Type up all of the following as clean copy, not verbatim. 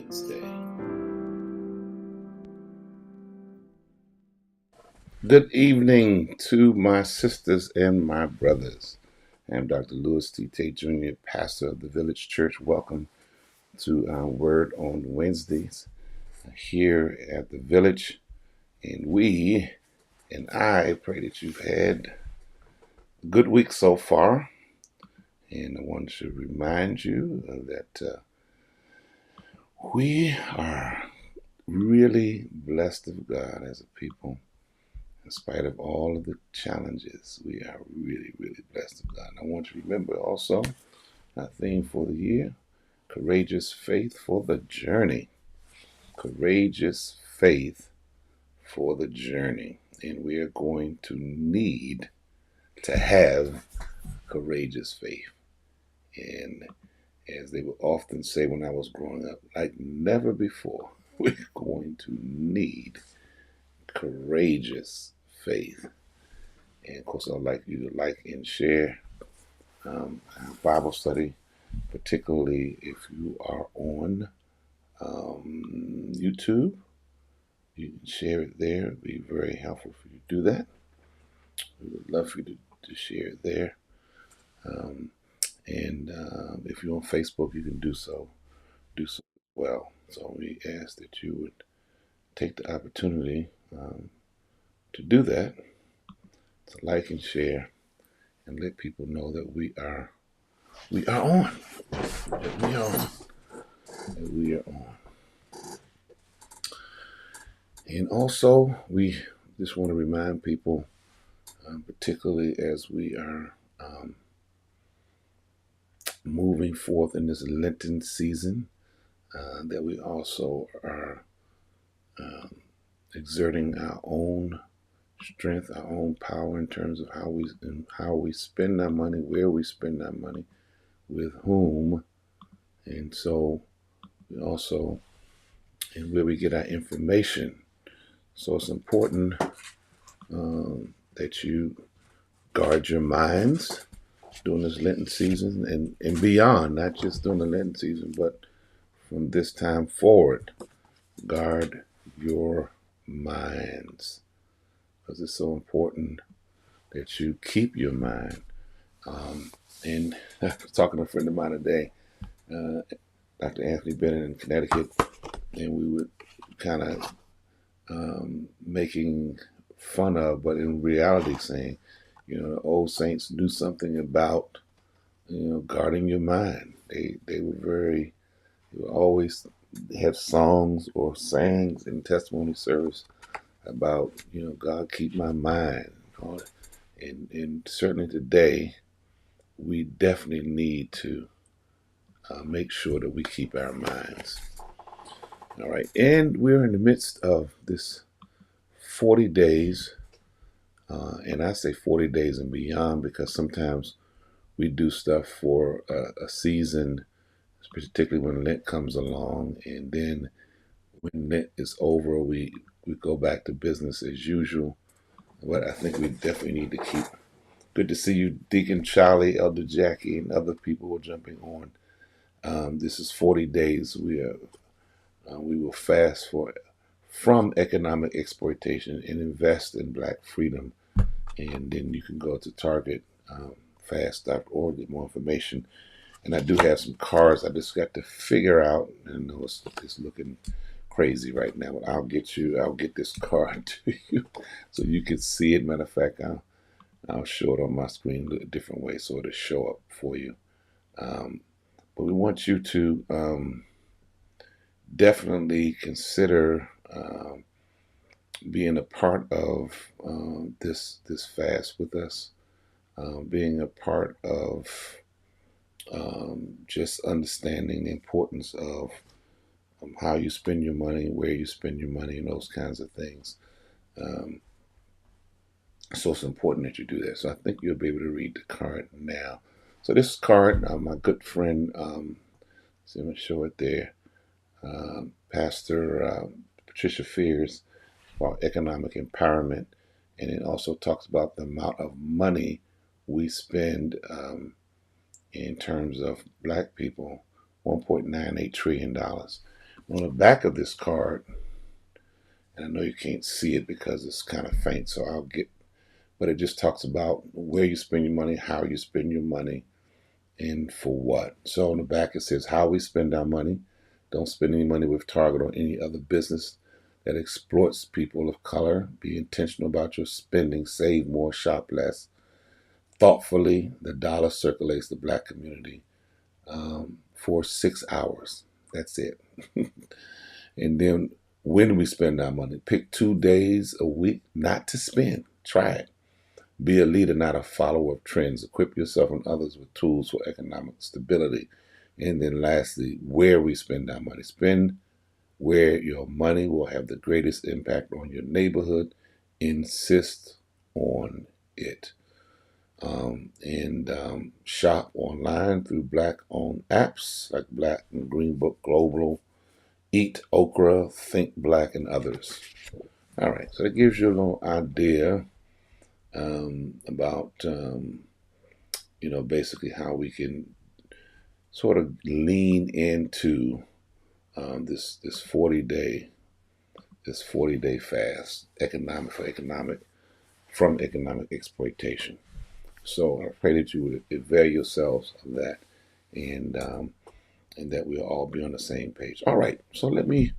Wednesday. Good evening to my sisters and my brothers. I'm Dr. Tait Jr., pastor of the Village Church. Welcome to our Word on Wednesdays here at the Village. And I pray that you've had a good week so far. And I want to remind you that we are really blessed of God as a people. In spite of all of the challenges, we are really, really blessed of God. And I want you to remember also our theme for the year, courageous faith for the journey. Courageous faith for the journey. And we are going to need to have courageous faith. And as they would often say when I was growing up, like never before, we're going to need courageous faith. And of course, I'd like you to like and share our Bible study, particularly if you are on YouTube. You can share it there. It'd be very helpful for you to do that. We would love for you to share it there. And if you're on Facebook, you can do so. Do so well. So we ask that you would take the opportunity to do that, to like and share, and let people know that we are on. That we are on. That we are on. And also, we just want to remind people, particularly as we are moving forth in this Lenten season, that we also are exerting our own strength, our own power in terms of how we spend our money, where we spend our money, with whom, and so we also, and where we get our information. So it's important that you guard your minds during this Lenten season and beyond, not just during the Lenten season, but from this time forward. Guard your minds, because it's so important that you keep your mind. And I was talking to a friend of mine today, Dr. Anthony Bennett in Connecticut, and we were kind of making fun of, but in reality saying, the old saints knew something about, guarding your mind. They would always have songs or sayings in testimony service about, God keep my mind. And certainly today, we definitely need to make sure that we keep our minds. All right, and we're in the midst of this 40 days, and I say 40 days and beyond because sometimes we do stuff for a season, particularly when Lent comes along, and then when Lent is over, we go back to business as usual. But I think we definitely need to keep. Good to see you, Deacon Charlie, Elder Jackie, and other people who are jumping on. This is 40 days. We will fast from economic exploitation and invest in Black freedom. And then you can go to Target, fast.org, get more information. And I do have some cards I just got to figure out. I know it's looking crazy right now, but I'll get this card to you so you can see it. Matter of fact, I'll show it on my screen a different way so it'll show up for you. But we want you to definitely consider being a part of this fast with us, being a part of just understanding the importance of how you spend your money, where you spend your money, and those kinds of things. So it's important that you do that. So I think you'll be able to read the card now. So this card, my good friend, see, I'm going to show it there, Pastor Patricia Fears, about economic empowerment. And it also talks about the amount of money we spend in terms of Black people, $1.98 trillion. On the back of this card, and I know you can't see it because it's kind of faint, so but it just talks about where you spend your money, how you spend your money, and for what. So on the back it says how we spend our money. Don't spend any money with Target or any other business that exploits people of color. Be intentional about your spending. Save more, shop less. Thoughtfully, the dollar circulates the black community for 6 hours. That's it. And then when we spend our money, pick 2 days a week not to spend. Try it. Be a leader, not a follower of trends. Equip yourself and others with tools for economic stability. And then lastly, where we spend our money. Spend where your money will have the greatest impact on your neighborhood. Insist on it. And shop online through black-owned apps like Black and Green Book Global, Eat Okra, Think Black, and others. All right, so that gives you a little idea about basically how we can sort of lean into this 40-day fast, from economic exploitation. So I pray that you would avail yourselves of that, and that we'll all be on the same page. All right, so let me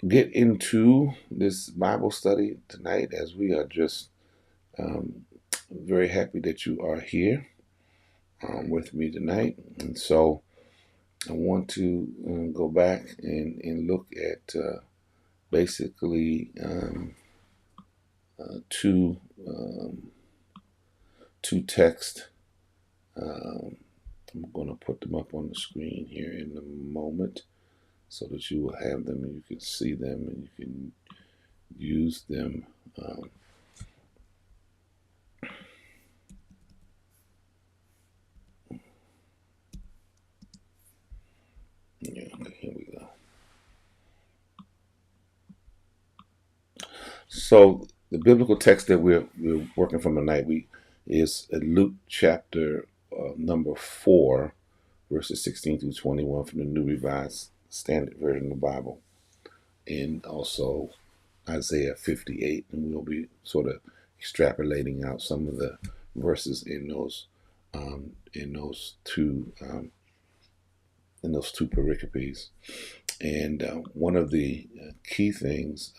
get into this Bible study tonight, as we are just very happy that you are here with me tonight. And so I want to go back and look at basically two texts. I'm going to put them up on the screen here in a moment so that you will have them and you can see them and you can use them. Yeah, okay, here we go. So the biblical text that we're working from tonight is Luke chapter number 4, verses 16 through 21 from the New Revised Standard Version of the Bible, and also Isaiah 58, and we'll be sort of extrapolating out some of the verses in those two pericopes. And one of the key things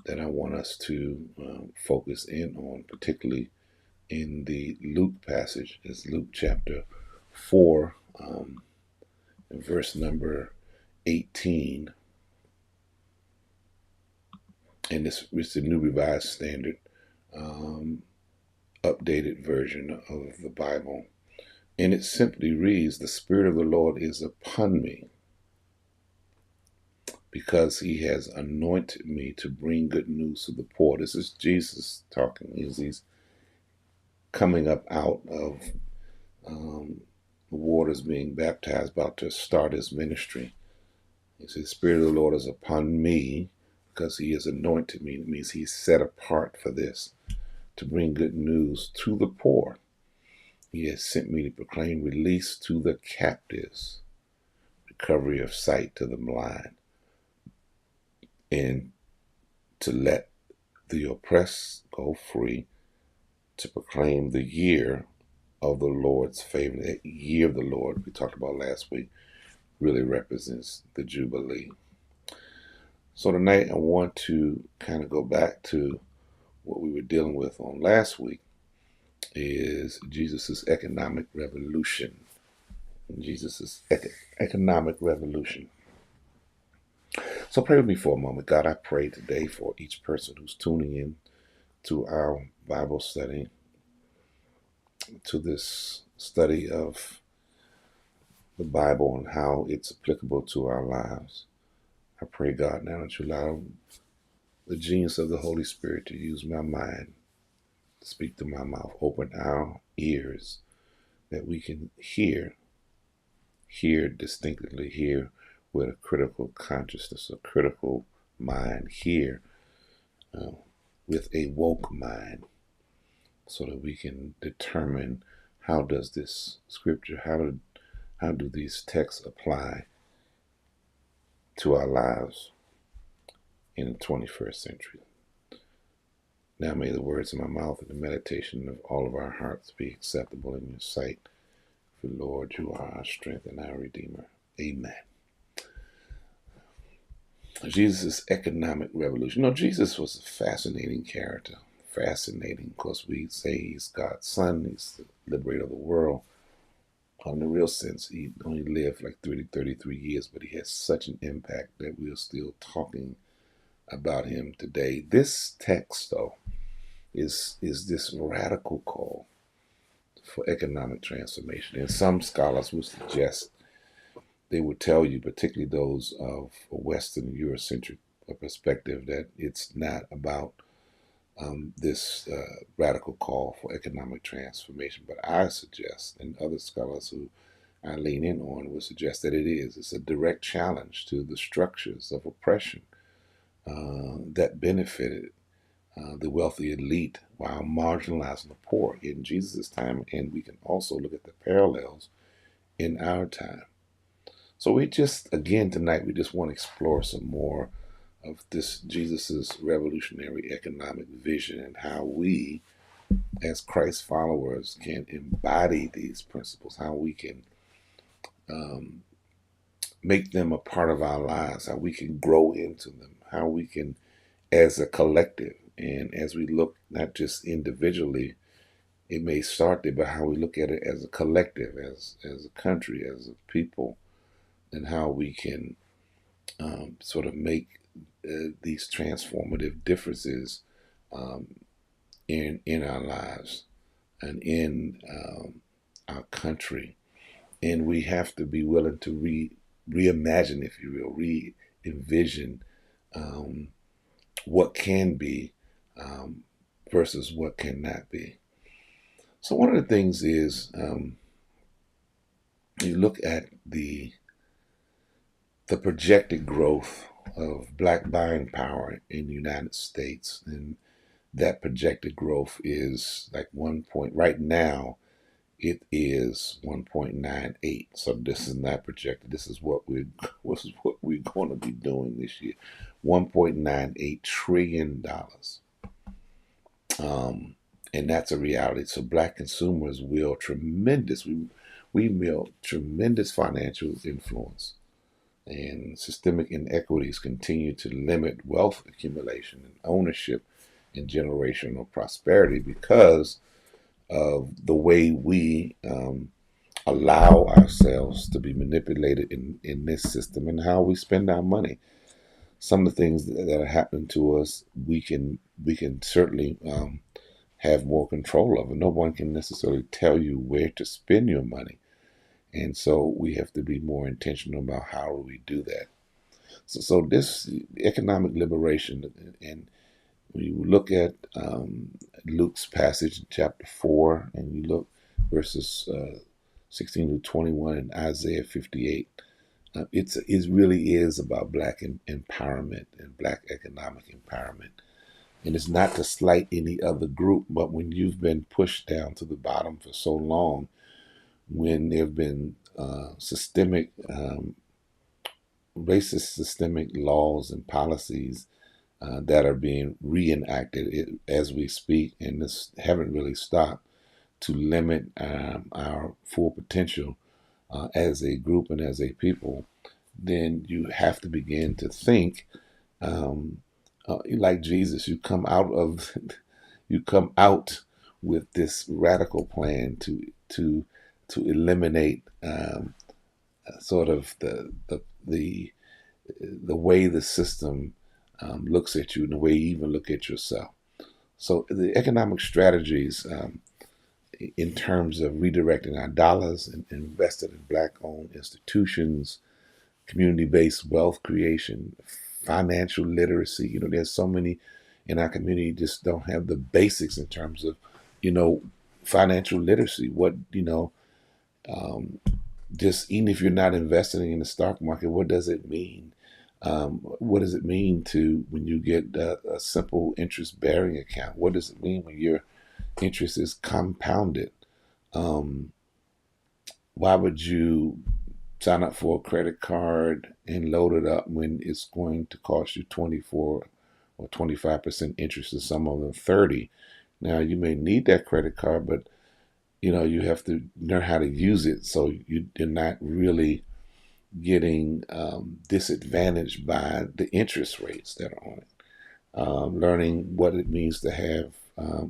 that I want us to focus in on, particularly in the Luke passage, is Luke chapter 4, verse number 18. And this is the New Revised Standard updated version of the Bible. And it simply reads, "The Spirit of the Lord is upon me, because he has anointed me to bring good news to the poor." This is Jesus talking. He's coming up out of the waters, being baptized, about to start his ministry. He says, "The Spirit of the Lord is upon me because he has anointed me." It means he's set apart for this, to bring good news to the poor. He has sent me to proclaim release to the captives, recovery of sight to the blind, and to let the oppressed go free, to proclaim the year of the Lord's favor. That year of the Lord we talked about last week really represents the Jubilee. So tonight I want to kind of go back to what we were dealing with on last week, is Jesus's economic revolution. Jesus's economic revolution. So pray with me for a moment. God, I pray today for each person who's tuning in to our Bible study, to this study of the Bible and how it's applicable to our lives. I pray, God, now that you allow the genius of the Holy Spirit to use my mind, to speak through my mouth. Open our ears that we can hear distinctly, hear with a critical consciousness, a critical mind, hear with a woke mind, so that we can determine how does this scripture, how do these texts apply to our lives in the 21st century. Now may the words of my mouth and the meditation of all of our hearts be acceptable in your sight. For Lord, you are our strength and our Redeemer. Amen. Jesus' economic revolution. No, Jesus was a fascinating character. Fascinating because we say he's God's son, he's the liberator of the world. In the real sense, he only lived like 33 years, but he has such an impact that we're still talking about him today. This text, though, is this radical call for economic transformation. And some scholars would suggest, they would tell you, particularly those of a Western Eurocentric perspective, that it's not about this radical call for economic transformation. But I suggest, and other scholars who I lean in on would suggest that it is. It's a direct challenge to the structures of oppression that benefited the wealthy elite while marginalizing the poor in Jesus' time. And we can also look at the parallels in our time. So we just, again, tonight, we just want to explore some more of this Jesus's revolutionary economic vision and how we, as Christ followers, can embody these principles, how we can make them a part of our lives, how we can grow into them, how we can, as a collective, and as we look not just individually, it may start there, but how we look at it as a collective, as a country, as a people, and how we can sort of make these transformative differences in our lives and in our country. And we have to be willing to reimagine, if you will, re-envision what can be versus what cannot be. So one of the things is you look at the projected growth of black buying power in the United States, and that projected growth is like right now it is 1.98. So this is not projected. This is what we're going to be doing this year. $1.98 trillion. And that's a reality. So black consumers wield tremendous financial influence, and systemic inequities continue to limit wealth accumulation and ownership and generational prosperity because of the way we allow ourselves to be manipulated in this system and how we spend our money. Some of the things that are happening to us, we can certainly have more control over. No one can necessarily tell you where to spend your money. And so we have to be more intentional about how we do that. So this economic liberation, and when you look at Luke's passage in chapter 4, and you look verses 16 to 21 in Isaiah 58, it really is about black empowerment and black economic empowerment. And it's not to slight any other group, but when you've been pushed down to the bottom for so long, when there have been racist systemic laws and policies that are being reenacted as we speak, and this haven't really stopped to limit our full potential as a group and as a people, then you have to begin to think like Jesus. You come out with this radical plan to eliminate sort of the way the system looks at you and the way you even look at yourself. So the economic strategies in terms of redirecting our dollars and invested in black-owned institutions, community-based wealth creation, financial literacy. There's so many in our community just don't have the basics in terms of, financial literacy. Just even if you're not investing in the stock market, what does it mean? What does it mean when you get a simple interest-bearing account? What does it mean when your interest is compounded? Why would you sign up for a credit card and load it up when it's going to cost you 24 or 25% interest, and some of them 30. Now you may need that credit card, but you have to learn how to use it so you're not really getting disadvantaged by the interest rates that are on it. Learning what it means to have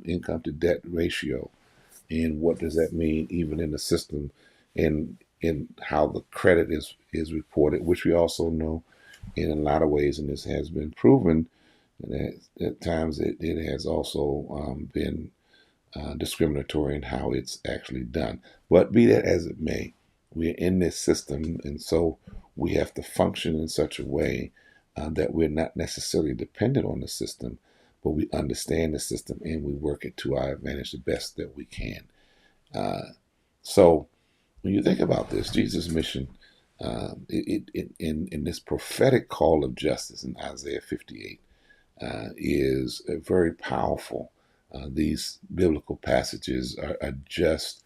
income to debt ratio, and what does that mean even in the system, and in how the credit is reported, which we also know in a lot of ways, and this has been proven, and at times it has also been discriminatory in how it's actually done. But be that as it may, we're in this system, and so we have to function in such a way that we're not necessarily dependent on the system, but we understand the system and we work it to our advantage the best that we can. So when you think about this, Jesus' mission, in this prophetic call of justice in Isaiah 58, is very powerful. These biblical passages are just,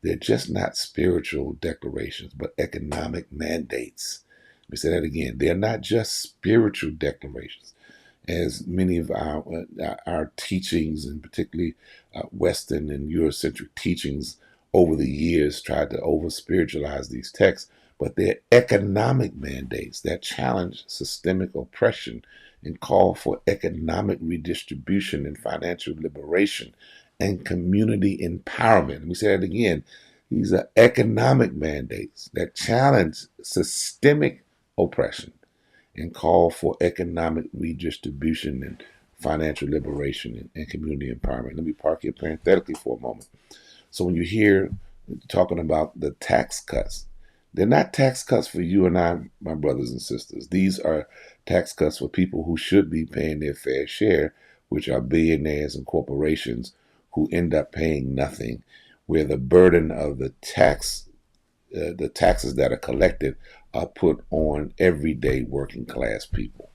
they're just not spiritual declarations, but economic mandates. Let me say that again. They're not just spiritual declarations, as many of our teachings, and particularly Western and Eurocentric teachings over the years, tried to over spiritualize these texts, but they're economic mandates that challenge systemic oppression and call for economic redistribution and financial liberation and community empowerment. Let me say that again. These are economic mandates that challenge systemic oppression and call for economic redistribution and financial liberation and community empowerment. Let me park here parenthetically for a moment. So when you hear talking about the tax cuts, they're not tax cuts for you and I, my brothers and sisters. These are tax cuts for people who should be paying their fair share, which are billionaires and corporations who end up paying nothing, where the burden of the taxes that are collected are put on everyday working class people,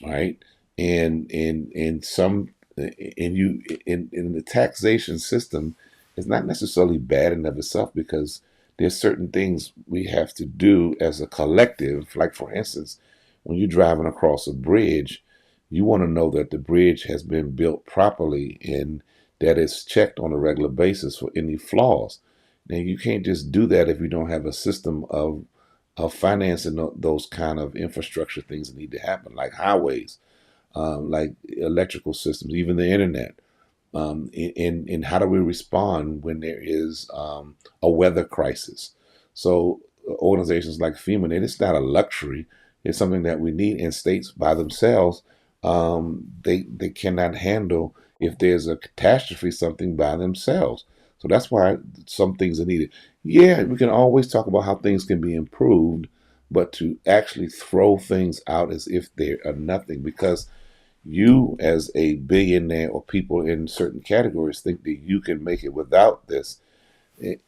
right? And some in the taxation system, it's not necessarily bad in of itself, because there's certain things we have to do as a collective. Like, for instance, when you're driving across a bridge, you want to know that the bridge has been built properly and that it's checked on a regular basis for any flaws. Now, you can't just do that if you don't have a system of financing those kind of infrastructure things that need to happen, like highways, like electrical systems, even the internet. In how do we respond when there is a weather crisis? So organizations like FEMA, it's not a luxury. It's something that we need. And states by themselves, they cannot handle if there's a catastrophe, something by themselves. So that's why some things are needed. Yeah, we can always talk about how things can be improved, but to actually throw things out as if they are nothing, because you as a billionaire or people in certain categories think that you can make it without this.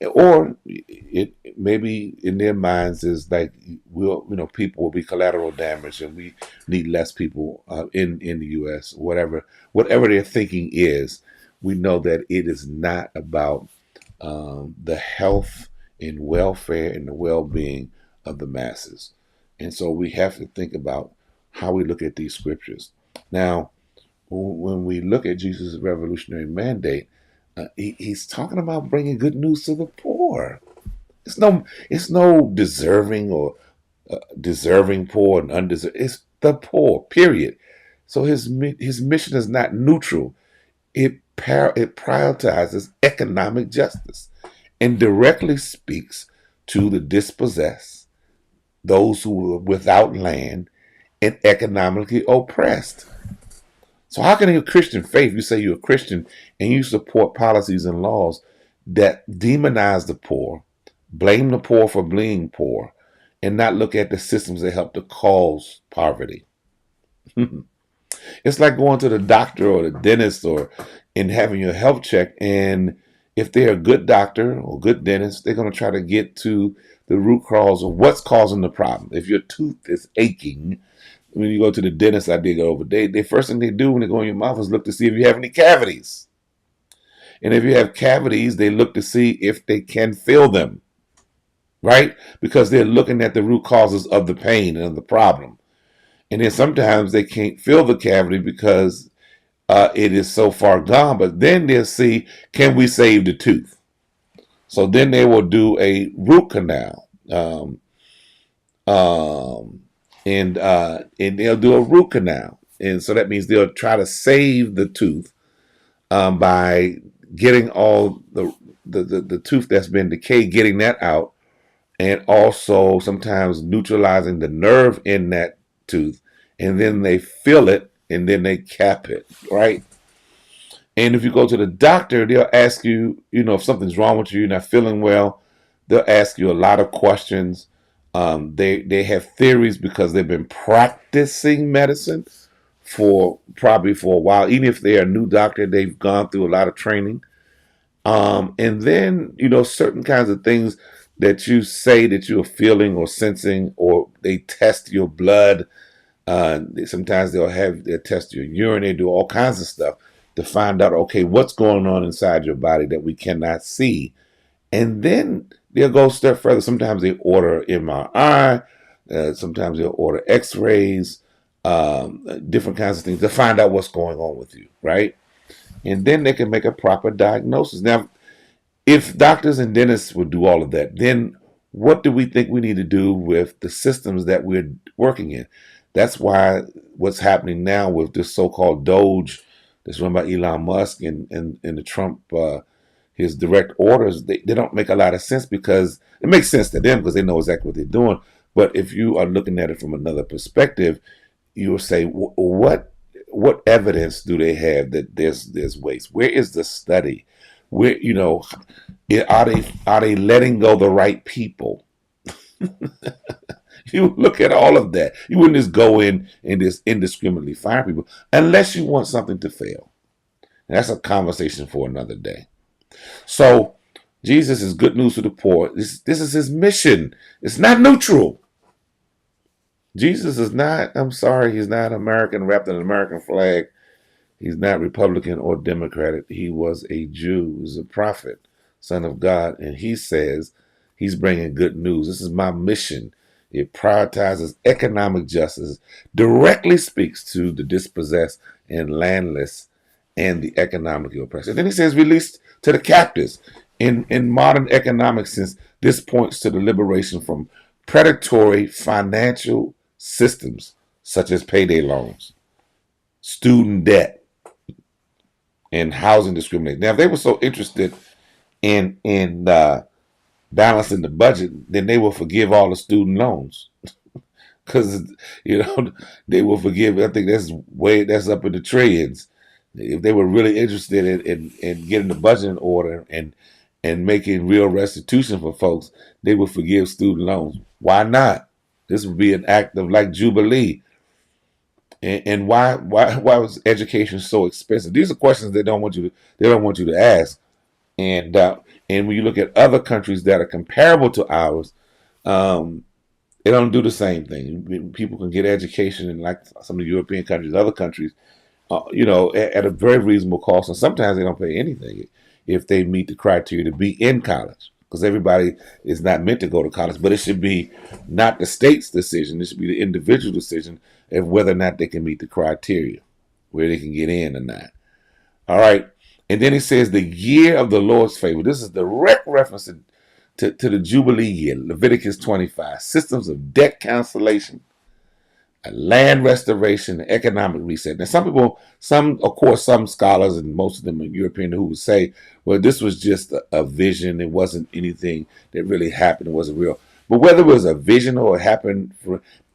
Or it maybe in their minds is like, people will be collateral damage and we need less people in the U.S. Whatever their thinking is. We know that it is not about the health and welfare and the well-being of the masses. And so we have to think about how we look at these scriptures. Now, when we look at Jesus' revolutionary mandate, he's talking about bringing good news to the poor. It's no deserving or deserving poor and undeserving. It's the poor, period. So his mission is not neutral. It prioritizes economic justice and directly speaks to the dispossessed, those who are without land and economically oppressed. So how can a Christian faith, you say you're a Christian and you support policies and laws that demonize the poor, blame the poor for being poor, and not look at the systems that help to cause poverty? It's like going to the doctor or the dentist or and having your health checked, and if they're a good doctor or good dentist, they're going to try to get to the root cause of what's causing the problem. If your tooth is aching, when you go to the dentist, I did go over. The first thing they do when they go in your mouth is look to see if you have any cavities. And if you have cavities, they look to see if they can fill them. right? Because they're looking at the root causes of the pain and of the problem. And then sometimes they can't fill the cavity because it is so far gone. But then they'll see, can we save the tooth? So then they will do a root canal. Um, and they'll do a root canal. And so that means they'll try to save the tooth by getting all the tooth that's been decayed, getting that out, and also sometimes neutralizing the nerve in that tooth, and then they fill it and then they cap it, right? And if you go to the doctor, they'll ask you, if something's wrong with you, you're not feeling well, they'll ask you a lot of questions. They have theories because they've been practicing medicine for probably for a while. Even if they're a new doctor, they've gone through a lot of training. And then, certain kinds of things that you say that you're feeling or sensing, or they test your blood. Sometimes they'll test your urine. They do all kinds of stuff to find out, okay, what's going on inside your body that we cannot see. And then they'll go a step further. Sometimes they order MRI. Sometimes they'll order X-rays, different kinds of things to find out what's going on with you, right? And then they can make a proper diagnosis. Now, if doctors and dentists would do all of that, then what do we think we need to do with the systems that we're working in? That's why what's happening now with this so-called Doge that's run by Elon Musk and the Trump, his direct orders, they don't make a lot of sense, because it makes sense to them because they know exactly what they're doing. But if you are looking at it from another perspective, you'll say, what evidence do they have that there's waste? Where is the study? Where are they letting go the right people? You look at all of that. You wouldn't just go in and just indiscriminately fire people unless you want something to fail. And that's a conversation for another day. So Jesus is good news to the poor. This is his mission. It's not neutral. Jesus is not, I'm sorry, he's not American wrapped in an American flag. He's not Republican or Democratic. He was a Jew. He was a prophet, son of God. And he says he's bringing good news. This is my mission. It prioritizes economic justice, directly speaks to the dispossessed and landless and the economically oppressed. And then he says release to the captives. In modern economic sense, this points to the liberation from predatory financial systems such as payday loans, student debt, and housing discrimination. Now, if they were so interested in balancing the budget, then they will forgive all the student loans, because they will forgive. I think that's up in the trillions. If they were really interested in getting the budget in order and making real restitution for folks, they would forgive student loans. Why not? This would be an act of like jubilee. And why was education so expensive? These are questions they don't want you to ask. And when you look at other countries that are comparable to ours, they don't do the same thing. People can get education in like some of the European countries, other countries, at a very reasonable cost, and sometimes they don't pay anything if they meet the criteria to be in college. Because everybody is not meant to go to college, but it should be not the state's decision. It should be the individual decision of whether or not they can meet the criteria, where they can get in or not. All right. And then he says the year of the Lord's favor. This is direct reference to the Jubilee year, Leviticus 25. Systems of debt cancellation, land restoration, and economic reset. Now, some scholars, and most of them are European, who would say, well, this was just a vision. It wasn't anything that really happened. It wasn't real. But whether it was a vision or it happened,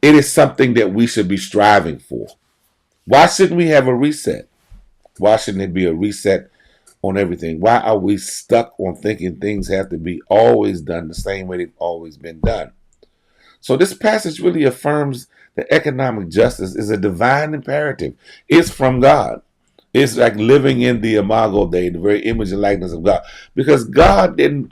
it is something that we should be striving for. Why shouldn't we have a reset? Why shouldn't it be a reset on everything? Why are we stuck on thinking things have to be always done the same way they've always been done? So this passage really affirms that economic justice is a divine imperative. It's from God. It's like living in the imago Dei, the very image and likeness of God. Because God didn't,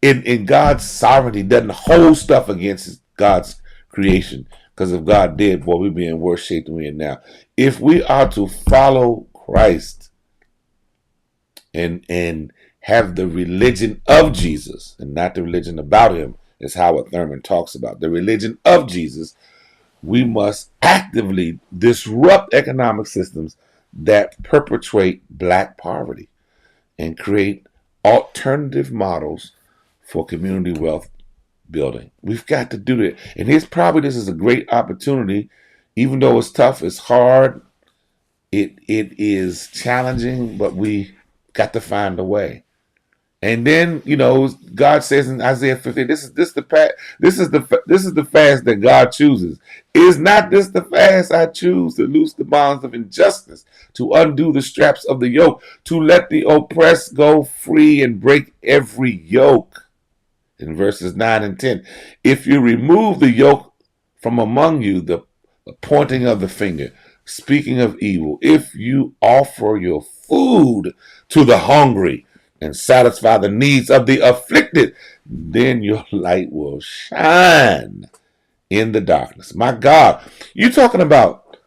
in God's sovereignty, doesn't hold stuff against God's creation. Because if God did, boy, we'd be in worse shape than we're in now. If we are to follow Christ and have the religion of Jesus and not the religion about him, as Howard Thurman talks about, the religion of Jesus, we must actively disrupt economic systems that perpetuate black poverty and create alternative models for community wealth building. We've got to do that. And this is a great opportunity, even though it's tough, it's hard, it is challenging, but we got to find a way. And then, God says in Isaiah 50, this is the fast that God chooses. Is not this the fast I choose, to loose the bonds of injustice, to undo the straps of the yoke, to let the oppressed go free and break every yoke? In verses 9 and 10, if you remove the yoke from among you, the pointing of the finger, speaking of evil, if you offer your food to the hungry and satisfy the needs of the afflicted, then your light will shine in the darkness. My God, you're talking about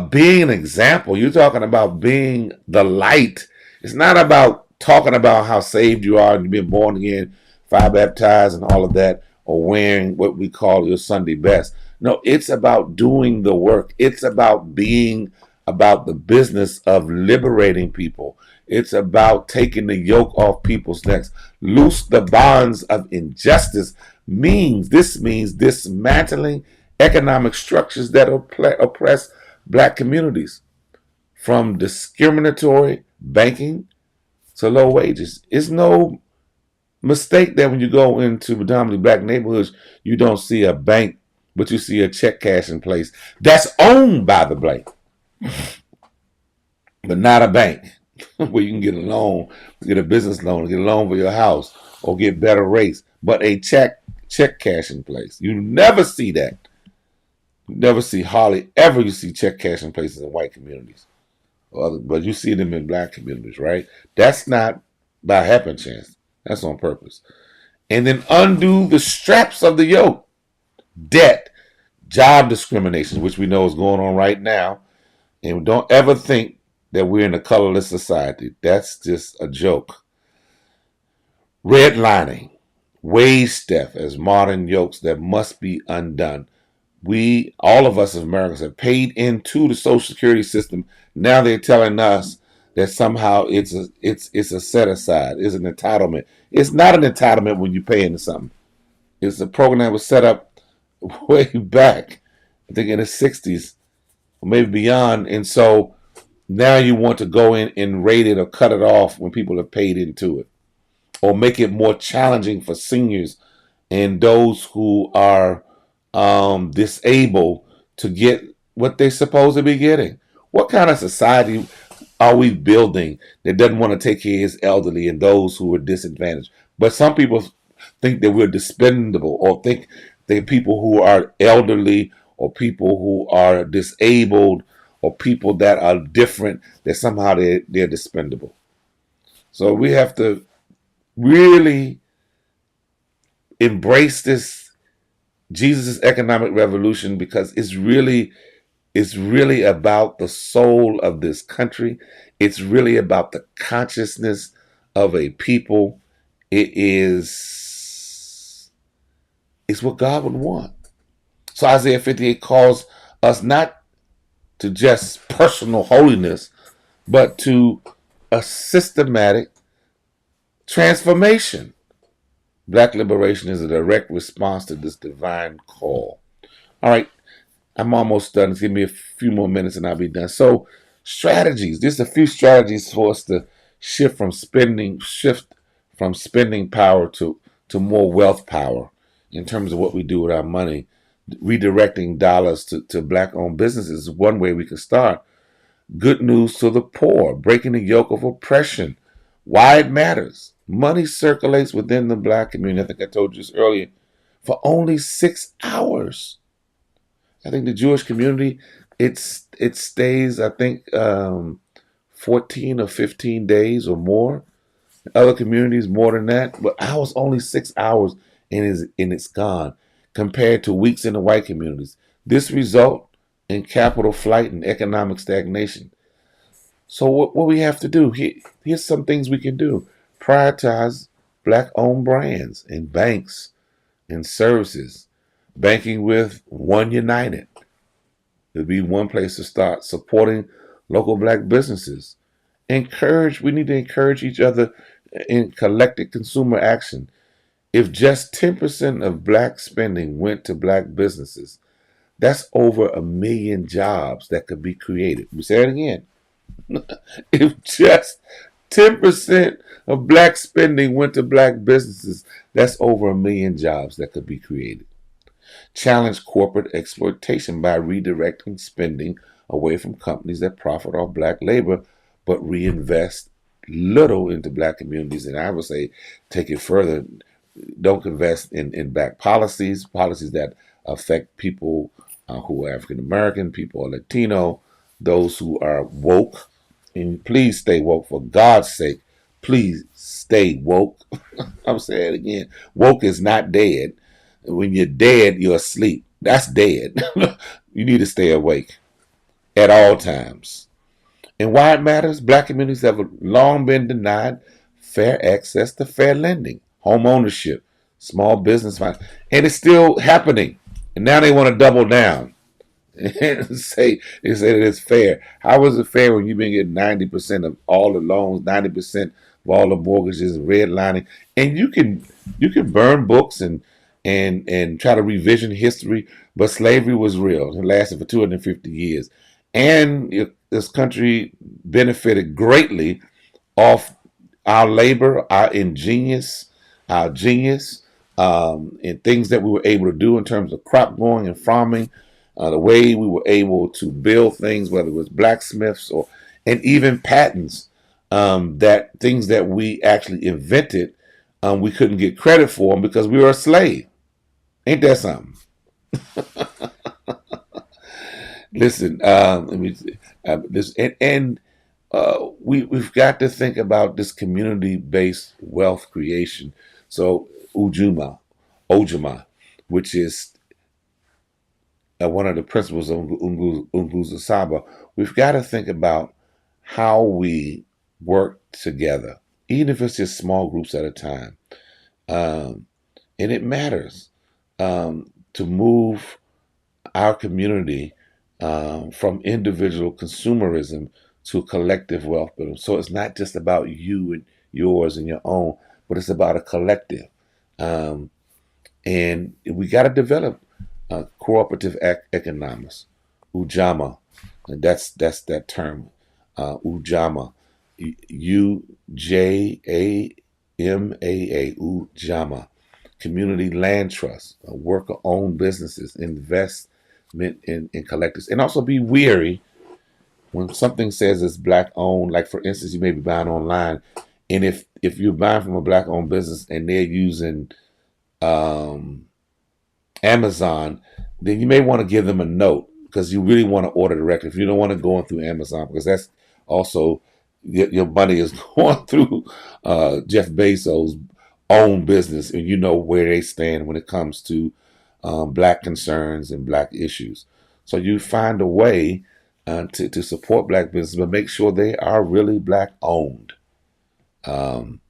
being an example. You're talking about being the light. It's not about talking about how saved you are and you've been born again, fire baptized, and all of that, or wearing what we call your Sunday best. No, it's about doing the work. It's about being about the business of liberating people. It's about taking the yoke off people's necks. Loose the bonds of injustice this means dismantling economic structures that oppress black communities, from discriminatory banking to low wages. It's no mistake that when you go into predominantly black neighborhoods, you don't see a bank, but you see a check cashing place that's owned by the bank, but not a bank where you can get a loan, get a business loan, get a loan for your house, or get better rates, but a check cashing place. You never see that. You never see hardly ever you see check cashing places in white communities, but you see them in black communities, right? That's not by happen chance. That's on purpose. And then undo the straps of the yoke. Debt, job discrimination, which we know is going on right now. And don't ever think that we're in a colorless society. That's just a joke. Redlining, wage theft as modern yokes that must be undone. All of us as Americans, have paid into the Social Security system. Now they're telling us that somehow it's a set aside, it's an entitlement. It's not an entitlement when you pay into something. It's a program that was set up way back, I think in the 60s, or maybe beyond. And so now you want to go in and rate it or cut it off when people have paid into it, or make it more challenging for seniors and those who are disabled to get what they're supposed to be getting. What kind of society are we building that doesn't want to take care of his elderly and those who are disadvantaged? But some people think that we're dispendable, or think that people who are elderly or people who are disabled or people that are different, that somehow they're dispendable. So we have to really embrace this Jesus' economic revolution, because it's really about the soul of this country. It's really about the consciousness of a people. It's what God would want. So Isaiah 58 calls us not to just personal holiness, but to a systematic transformation. Black liberation is a direct response to this divine call. All right, I'm almost done. Give me a few more minutes and I'll be done. So, strategies. There's a few strategies for us to shift from spending power to more wealth power in terms of what we do with our money. Redirecting dollars to black-owned businesses is one way we can start. Good news to the poor, breaking the yoke of oppression. Why it matters. Money circulates within the black community, I think I told you this earlier, for only 6 hours. I think the Jewish community, it stays, I think, 14 or 15 days or more. Other communities more than that, but ours only 6 hours and it's gone, compared to weeks in the white communities. This result in capital flight and economic stagnation. So what we have to do, here's some things we can do. Prioritize black-owned brands and banks and services. Banking with One United. It'd be one place to start. Supporting local black businesses. We need to encourage each other in collective consumer action. If just 10% of black spending went to black businesses, that's over 1 million jobs that could be created. We say it again. If just 10% of black spending went to black businesses, that's over 1 million jobs that could be created. Challenge corporate exploitation by redirecting spending away from companies that profit off black labor but reinvest little into black communities. And I would say take it further. Don't invest in black policies that affect people who are African American, people are Latino, those who are woke. And please stay woke for God's sake. Please stay woke. I'm saying it again. Woke is not dead. When you're dead, you're asleep. That's dead. You need to stay awake at all times. And why it matters, black communities have long been denied fair access to fair lending, home ownership, small business finance, and it's still happening. And now they want to double down and say that it's fair. How is it fair when you've been getting 90% of all the loans, 90% of all the mortgages, redlining, and you can burn books and try to revision history, but slavery was real. It lasted for 250 years, and this country benefited greatly off our labor, our genius, and things that we were able to do in terms of crop growing and farming, the way we were able to build things, whether it was blacksmiths and even patents, that things that we actually invented, we couldn't get credit for them because we were a slave. Ain't that something? Listen, let me this and we've got to think about this community-based wealth creation. So Ojama, which is one of the principles of Nguzo Saba, we've got to think about how we work together, even if it's just small groups at a time. And it matters to move our community from individual consumerism to collective wealth building. So it's not just about you and yours and your own, but it's about a collective. And we got to develop cooperative economics, Ujama, and that's that term, Ujama, Ujamaa, Ujama, community land trust, worker-owned businesses, investment in collectors, and also be weary when something says it's black-owned. Like for instance, you may be buying online, and if you're buying from a black-owned business and they're using Amazon, then you may want to give them a note because you really want to order directly. If you don't want to go through Amazon, because that's also your money is going through Jeff Bezos' own business, and you know where they stand when it comes to black concerns and black issues. So you find a way to support black business, but make sure they are really black owned, and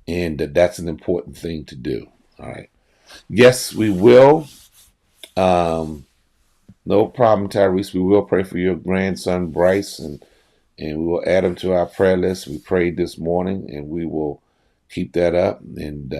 that's an important thing to do. All right. Yes, we will. No problem, Tyrese. We will pray for your grandson, Bryce, and we will add him to our prayer list. We prayed this morning, and we will keep that up. And,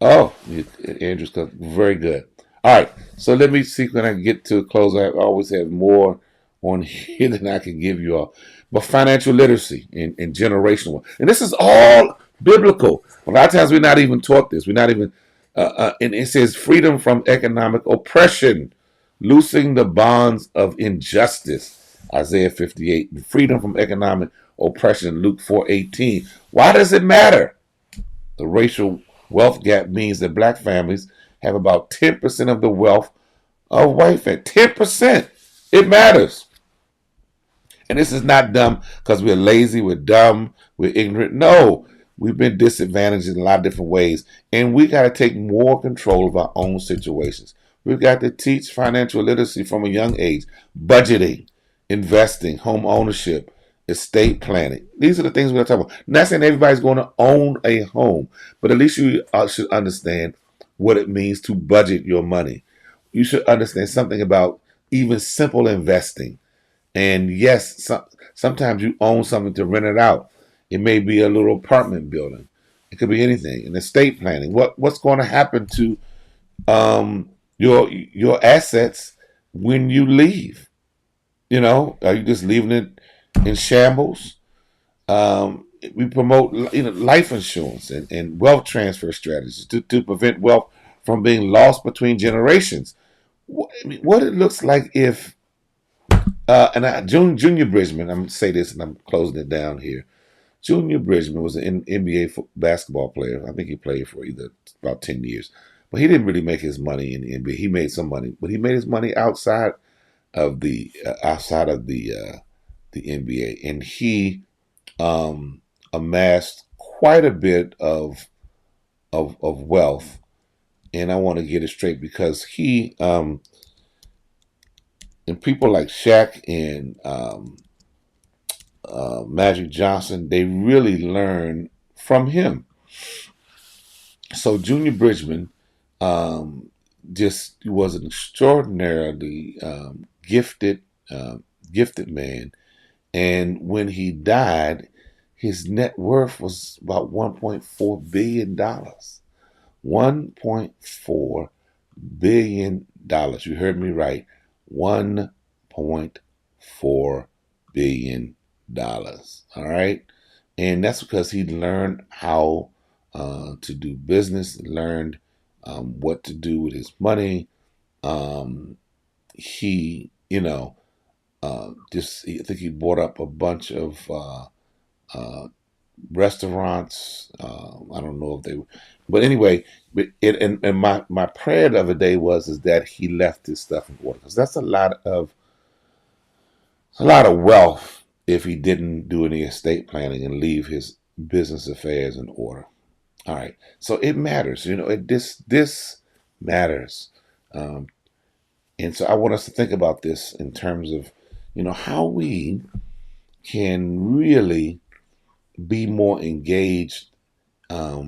Andrew's very good. All right, so let me see when I get to a close. I always have more on here than I can give you all. But financial literacy and generational. And this is all biblical. A lot of times we're not even taught this. We're not even, and it says freedom from economic oppression, loosing the bonds of injustice, Isaiah 58, and freedom from economic oppression, Luke 4:18. Why does it matter? The racial wealth gap means that black families have about 10% of the wealth of white families. 10%. It matters. And this is not dumb because we're lazy, we're dumb, we're ignorant. No, we've been disadvantaged in a lot of different ways. And we got to take more control of our own situations. We've got to teach financial literacy from a young age, budgeting, investing, home ownership, estate planning. These are the things we're going to talk about. Not saying everybody's going to own a home, but at least you should understand what it means to budget your money. You should understand something about even simple investing. And yes, sometimes you own something to rent it out. It may be a little apartment building. It could be anything. And estate planning. What's going to happen to your assets when you leave? You know, are you just leaving it in shambles? We promote life insurance and wealth transfer strategies to prevent wealth from being lost between generations. I mean, what it looks like if Junior Bridgman, I'm gonna say this and I'm closing it down here. Junior Bridgman was an NBA basketball player. I think he played for either about 10 years, but he didn't really make his money in the NBA. He made some money, but he made his money outside of the NBA, and he amassed quite a bit of wealth. And I want to get it straight because he and people like Shaq and Magic Johnson, they really learned from him. So Junior Bridgman just was an extraordinarily gifted man. And when he died, his net worth was about $1.4 billion. $1.4 billion. You heard me right. $1.4 billion. All right. And that's because he learned how to do business, learned what to do with his money. He, I think he bought up a bunch of uh, restaurants. I don't know if they, but anyway, and my prayer the other day is that he left his stuff in order because that's a lot of wealth if he didn't do any estate planning and leave his business affairs in order. All right, so it matters, this matters, um, and so I want us to think about this in terms of how we can really be more engaged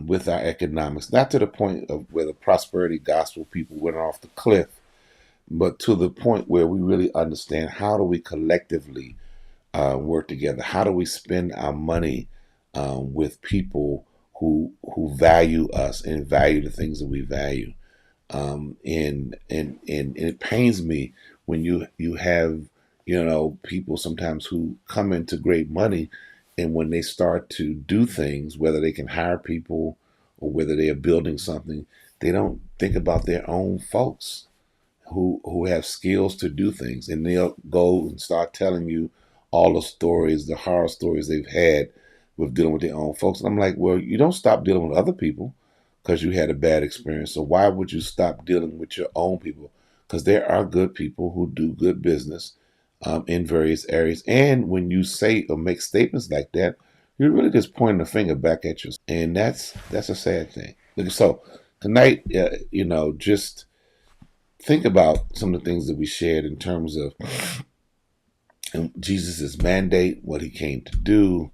with our economics, not to the point of where the prosperity gospel people went off the cliff, but to the point where we really understand how do we collectively work together? How do we spend our money with people who value us and value the things that we value? And it pains me when you have people sometimes who come into great money, and when they start to do things, whether they can hire people or whether they are building something, they don't think about their own folks who have skills to do things, and they'll go and start telling you all the stories, the horror stories they've had with dealing with their own folks. And I'm like, well, you don't stop dealing with other people because you had a bad experience. So why would you stop dealing with your own people? Because there are good people who do good business in various areas. And when you say or make statements like that, you're really just pointing a finger back at yourself, and that's a sad thing. So tonight, just think about some of the things that we shared in terms of Jesus' mandate, what he came to do,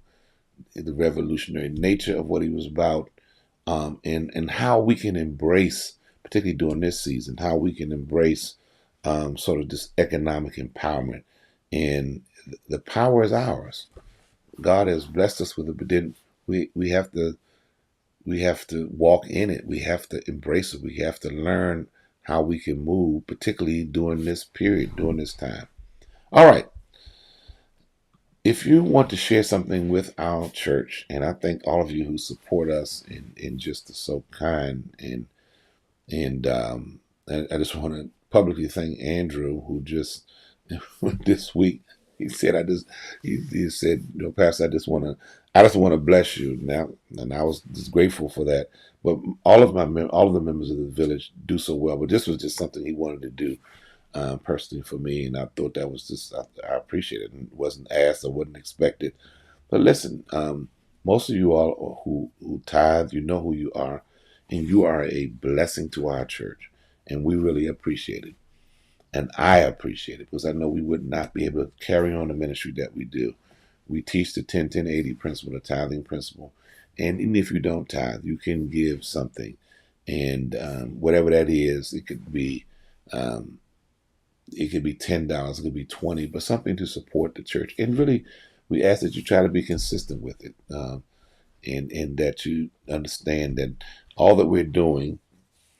the revolutionary nature of what he was about, and how we can embrace, particularly during this season, how we can embrace sort of this economic empowerment. And the power is ours. God has blessed us with it, but then we have to walk in it. We have to embrace it. We have to learn how we can move, particularly during this period, during this time. All right. If you want to share something with our church, and I thank all of you who support us and just are so kind, and I just want to publicly thank Andrew, who just this week he said, he said, Pastor, I just want to bless you now, and I was just grateful for that. But all of the members of the village do so well, but this was just something he wanted to do personally for me, and I thought that was just I appreciate it. And it wasn't asked or wasn't expected. But listen, most of you all who tithe, you know who you are, and you are a blessing to our church, and we really appreciate it. And I appreciate it because I know we would not be able to carry on the ministry that we do. We teach the 10-10-80 principle, the tithing principle. And even if you don't tithe, you can give something and whatever that is, um, it could be $10, it could be 20, but something to support the church. And really, we ask that you try to be consistent with it, and that you understand that all that we're doing,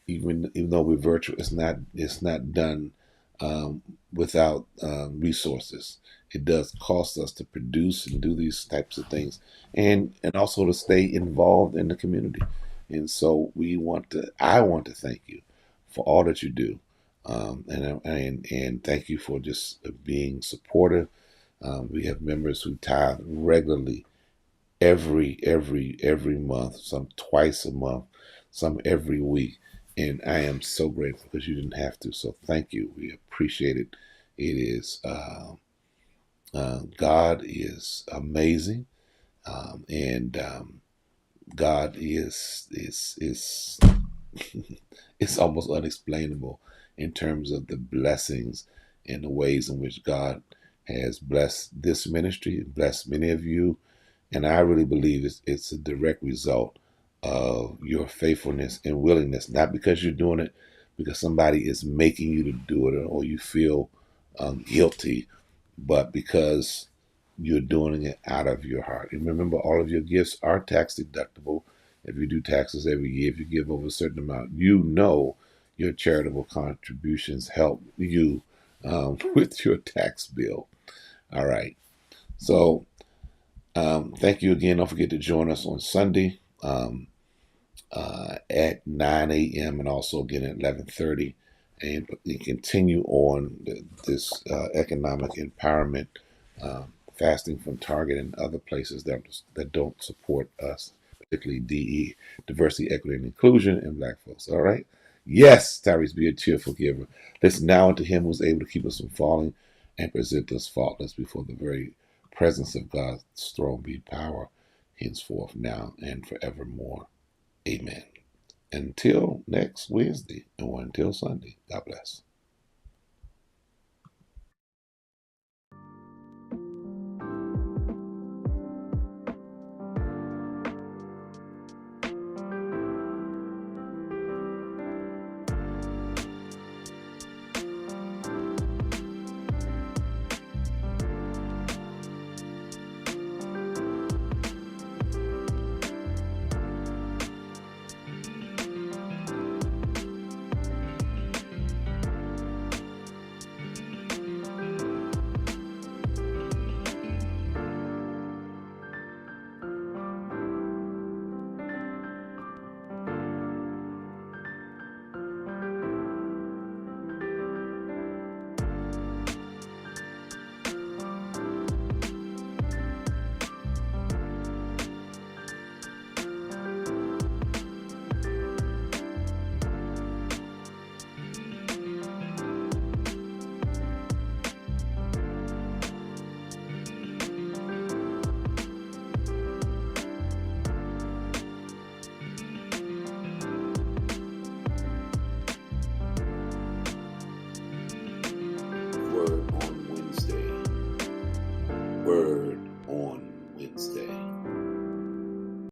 even though we're virtual, it's not done without resources. It does cost us to produce and do these types of things, and also to stay involved in the community. And so I want to thank you for all that you do, and thank you for just being supportive. We have members who tithe regularly every month, some twice a month, some every week. And I am so grateful because you didn't have to. So thank you. We appreciate it. It is God is amazing, and God is it's almost unexplainable in terms of the blessings and the ways in which God has blessed this ministry, blessed many of you, and I really believe it's a direct result of your faithfulness and willingness, not because you're doing it because somebody is making you to do it or you feel guilty, but because you're doing it out of your heart. And remember, all of your gifts are tax deductible. If you do taxes every year, if you give over a certain amount, your charitable contributions help you with your tax bill. All right. So thank you again. Don't forget to join us on Sunday at 9 a.m. and also again at 11:30, and we continue on this economic empowerment, fasting from Target and other places that don't support us, particularly diversity, equity, and inclusion, and Black folks. All right. Yes, Tyrese, be a cheerful giver. Listen now unto him who's able to keep us from falling and present us faultless before the very presence of God's throne, be power henceforth, now, and forevermore. Amen. Until next Wednesday or until Sunday, God bless.